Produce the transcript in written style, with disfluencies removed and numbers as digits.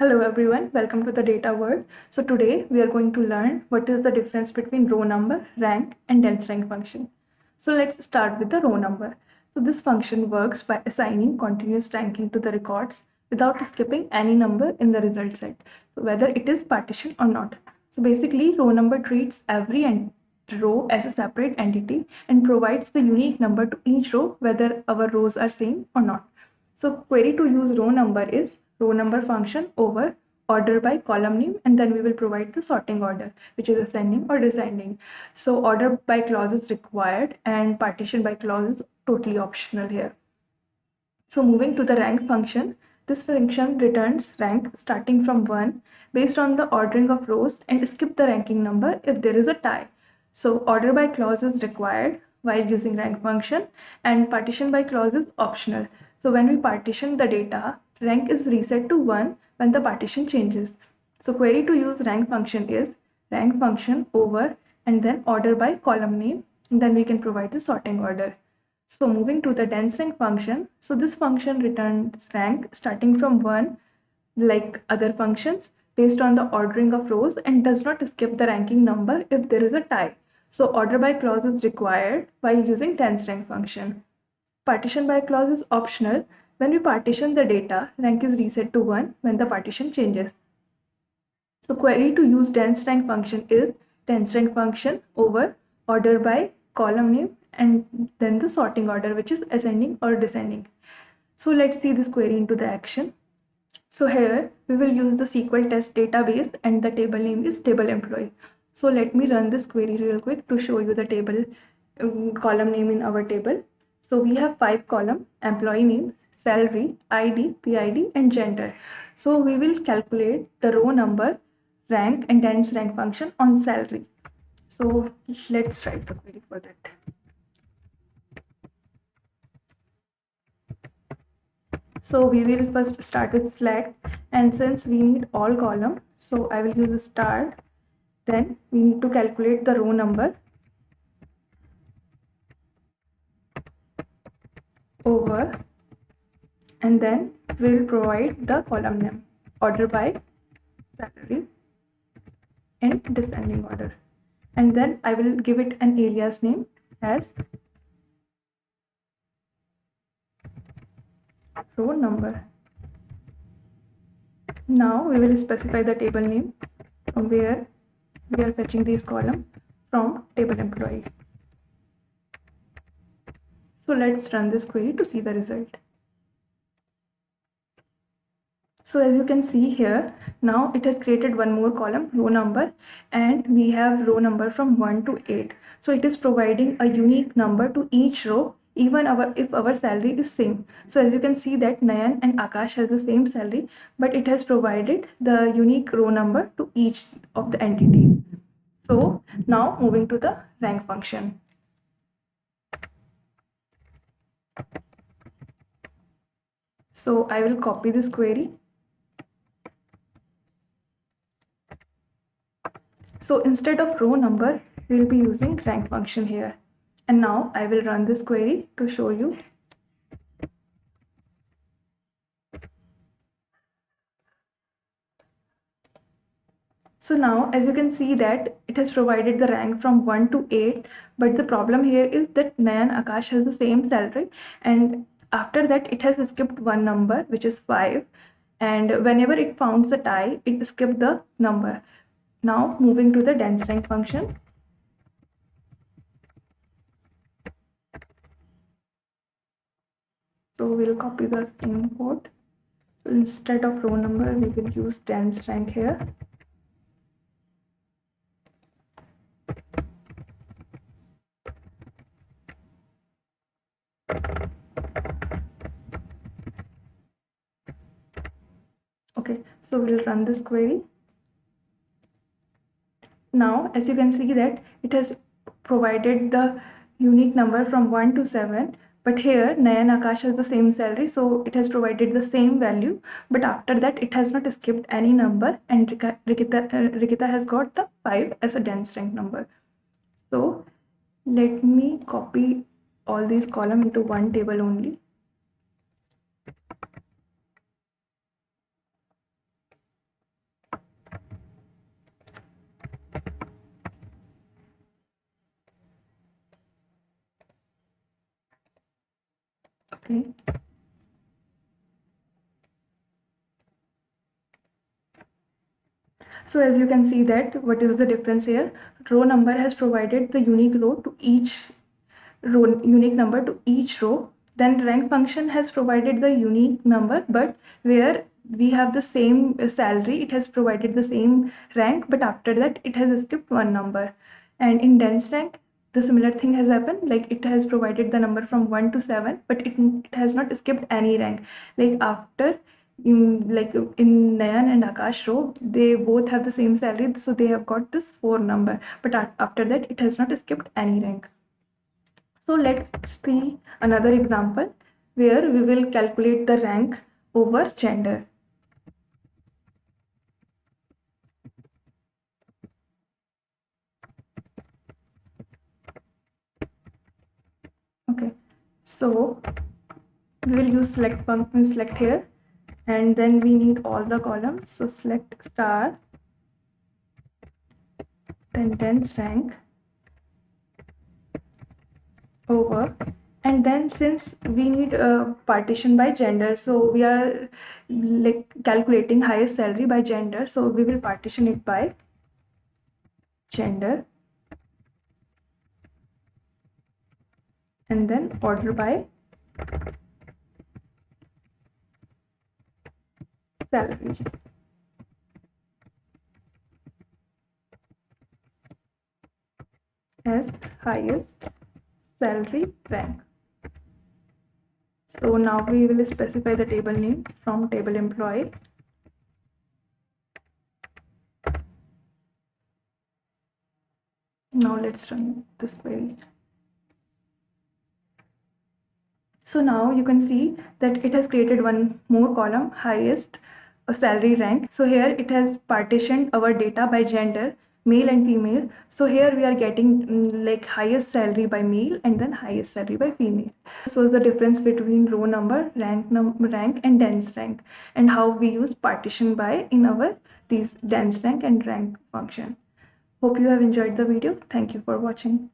Hello everyone, welcome to the data world. So today we are going to learn what is the difference between row number, rank and dense rank function. So let's start with the row number. So this function works by assigning continuous ranking to the records without skipping any number in the result set, so whether it is partition or not. So basically row number treats every row as a separate entity and provides the unique number to each row whether our rows are same or not. So query to use row number is row number function over order by column name, and then we will provide the sorting order, which is ascending or descending. So order by clause is required and partition by clause is totally optional here. So moving to the rank function, this function returns rank starting from 1 based on the ordering of rows and skip the ranking number if there is a tie. So order by clause is required while using rank function and partition by clause is optional. So when we partition the data, rank is reset to 1 when the partition changes. So query to use rank function is rank function over and then order by column name, and then we can provide the sorting order. So moving to the dense rank function, so this function returns rank starting from 1 like other functions based on the ordering of rows and does not skip the ranking number if there is a tie. So order by clause is required while using dense rank function. Partition by clause is optional. When we partition the data, rank is reset to 1 when the partition changes. So query to use dense rank function is dense rank function over order by column name and then the sorting order, which is ascending or descending. So let's see this query into the action. So here we will use the SQL test database and the table name is table employee. So let me run this query real quick to show you the table column name in our table. So we have 5 columns: employee name, salary, ID, PID and gender. So we will calculate the row number, rank and dense rank function on salary. So let's write the query for that. So we will first start with select, and since we need all column, so I will use start. Then we need to calculate the row number over, and then we will provide the column name order by salary in descending order, and then I will give it an alias name as row number. Now we will specify the table name from where we are fetching these columns from table employee. So let's run this query to see the result. So as you can see here, now it has created one more column, row number, and we have row number from 1 to 8. So it is providing a unique number to each row even if our salary is same. So as you can see that Nayan and Akash has the same salary, but it has provided the unique row number to each of the entities. So now moving to the rank function. So I will copy this query. So instead of row number, we will be using rank function here. And now I will run this query to show you. So now as you can see that it has provided the rank from 1 to 8, but the problem here is that Nayan Akash has the same salary, and after that it has skipped one number, which is 5, and whenever it found the tie, it skipped the number. Now moving to the dense rank function. So we'll copy the same code. So instead of row number, we will use dense rank here. Okay, so we'll run this query. Now as you can see that it has provided the unique number from 1 to 7, but here Nayan Akash has the same salary, so it has provided the same value, but after that it has not skipped any number, and Rikita has got the 5 as a dense rank number. So let me copy all these columns into one table only. Okay. So as you can see that what is the difference here? Row number has provided the unique number to each row. Then rank function has provided the unique number, but where we have the same salary, it has provided the same rank, but after that it has skipped one number. And in dense rank, the similar thing has happened, like it has provided the number from 1 to 7, but it has not skipped any rank. Like after in Nayan and Akash row, they both have the same salary, so they have got this 4 number, but after that it has not skipped any rank. So let's see another example where we will calculate the rank over gender. Okay, so we will use select function, select here, and then we need all the columns. So select star, then dense rank over, and then since we need a partition by gender, so we are like calculating highest salary by gender, so we will partition it by gender and then order by salary. As highest salary rank. So now we will specify the table name from table employee. Now let's run this query. So now you can see that it has created one more column, highest salary rank. So here it has partitioned our data by gender, male and female. So here we are getting like highest salary by male and then highest salary by female. This was the difference between row number, rank and dense rank, and how we use partition by in our these dense rank and rank function. Hope you have enjoyed the video. Thank you for watching.